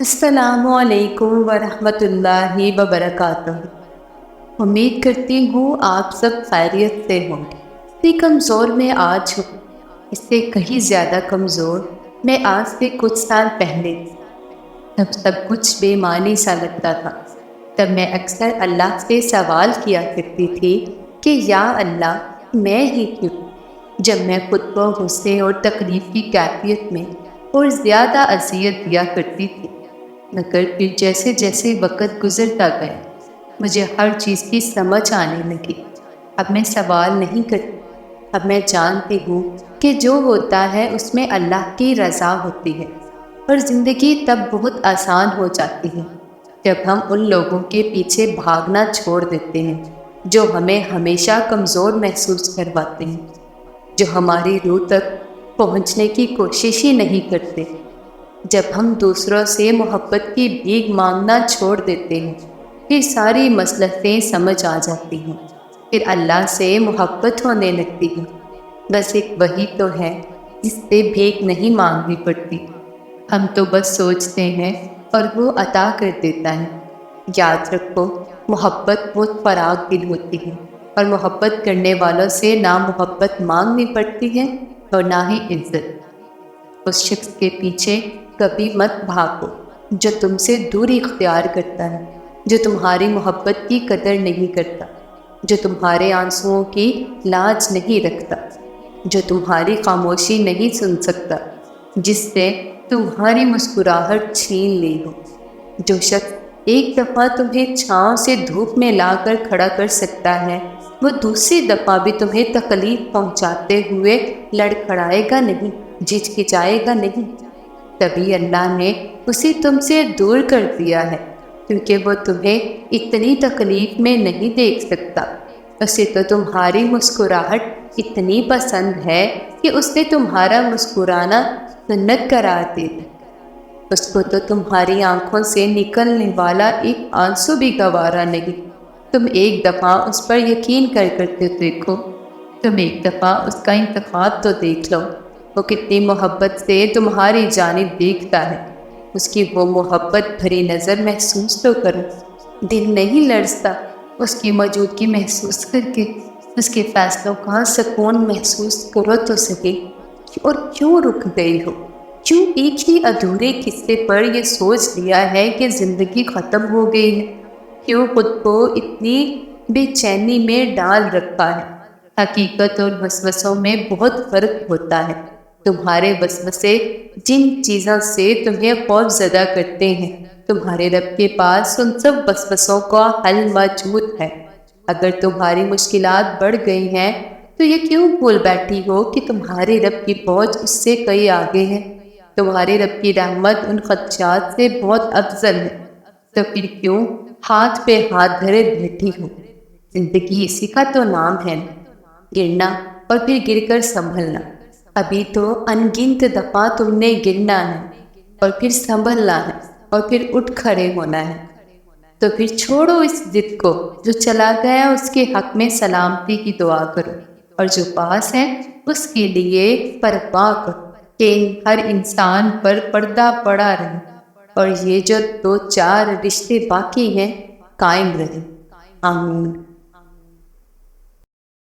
السلام علیکم ورحمۃ اللہ وبرکاتہ۔ امید کرتی ہوں آپ سب خیریت سے ہوں گے۔ اتنی کمزور میں آج ہوں، اس سے کہیں زیادہ کمزور میں آج سے کچھ سال پہلے تھی۔ تب سب کچھ بے معنی سا لگتا تھا۔ تب میں اکثر اللہ سے سوال کیا کرتی تھی کہ یا اللہ، میں ہی کیوں؟ جب میں خود کو غصے اور تکلیف کی کیفیت میں اور زیادہ اذیت دیا کرتی تھی، مگر پھر جیسے جیسے وقت گزرتا گیا مجھے ہر چیز کی سمجھ آنے لگی۔ اب میں سوال نہیں کرتی، اب میں جانتی ہوں کہ جو ہوتا ہے اس میں اللہ کی رضا ہوتی ہے، اور زندگی تب بہت آسان ہو جاتی ہے جب ہم ان لوگوں کے پیچھے بھاگنا چھوڑ دیتے ہیں جو ہمیں ہمیشہ کمزور محسوس کرواتے ہیں، جو ہماری روح تک پہنچنے کی کوشش ہی نہیں کرتے۔ جب ہم دوسروں سے محبت کی بھیک مانگنا چھوڑ دیتے ہیں، پھر ساری مصلحتیں سمجھ آ جاتی ہیں، پھر اللہ سے محبت ہونے لگتی ہے۔ بس ایک وہی تو ہے جس سے بھیک نہیں مانگنی پڑتی، ہم تو بس سوچتے ہیں اور وہ عطا کر دیتا ہے۔ یاد رکھو، محبت بہت فراغ دل ہوتی ہے، اور محبت کرنے والوں سے نہ محبت مانگنی پڑتی ہے اور نہ ہی عزت۔ اس شخص کے پیچھے کبھی مت بھاگو جو تم سے دوری اختیار کرتا ہے، جو تمہاری محبت کی قدر نہیں کرتا، جو تمہارے آنسوؤں کی لاج نہیں رکھتا، جو تمہاری خاموشی نہیں سن سکتا، جس سے تمہاری مسکراہٹ چھین لی ہو۔ جو شخص ایک دفعہ تمہیں چھاؤں سے دھوپ میں لا کر کھڑا کر سکتا ہے، وہ دوسری دفعہ بھی تمہیں تکلیف پہنچاتے ہوئے لڑکھڑائے گا نہیں، جھجکچائے گا نہیں۔ تبھی اللہ نے اسے تم سے دور کر دیا ہے، کیونکہ وہ تمہیں اتنی تکلیف میں نہیں دیکھ سکتا۔ اسے تو تمہاری مسکراہٹ اتنی پسند ہے کہ اس نے تمہارا مسکرانا سنت قرار دے دی۔ اس کو تو تمہاری آنکھوں سے نکلنے والا ایک آنسو بھی گوارا نہیں۔ تم ایک دفعہ اس پر یقین کر کے دیکھو، تم ایک دفعہ اس کا انتخاب تو دیکھ لو۔ وہ کتنی محبت سے تمہاری جانب دیکھتا ہے، اس کی وہ محبت بھری نظر محسوس تو کرو۔ دل نہیں لرزتا اس کی موجودگی محسوس کر کے؟ اس کے فیصلوں کا سکون محسوس کرو تو سکے۔ اور کیوں رک گئی ہو؟ کیوں ایک ہی ادھورے قصے پر یہ سوچ لیا ہے کہ زندگی ختم ہو گئی ہے؟ کیوں خود کو اتنی بے چینی میں ڈال رکھا ہے؟ حقیقت اور وسوسوں میں بہت فرق ہوتا ہے۔ تمہارے وسوسے جن چیزوں سے تمہیں خوف زدہ کرتے ہیں، تمہارے رب کے پاس ان سب وسوسوں کا حل موجود ہے۔ اگر تمہاری مشکلات بڑھ گئی ہیں تو یہ کیوں بھول بیٹھی ہو کہ تمہارے رب کی پہنچ اس سے کئی آگے ہے؟ تمہارے رب کی رحمت ان خدشات سے بہت افضل ہے، تو پھر کیوں ہاتھ پہ ہاتھ دھرے بیٹھی ہو؟ زندگی اسی کا تو نام ہے نا، گرنا اور پھر گر کر سنبھلنا۔ ابھی تو ان گنت دفعہ تم نے گرنا ہے اور پھر سنبھلنا ہے اور پھر اٹھ کھڑے ہونا ہے۔ تو پھر چھوڑو اس ضد کو، جو چلا گیا اس کے حق میں سلامتی کی دعا کرو، اور جو پاس ہے اس کے لیے پرواہ کرو کہ ہر انسان پر پردہ پڑا رہے، اور یہ جو دو چار رشتے باقی ہیں قائم رہے۔ آمین۔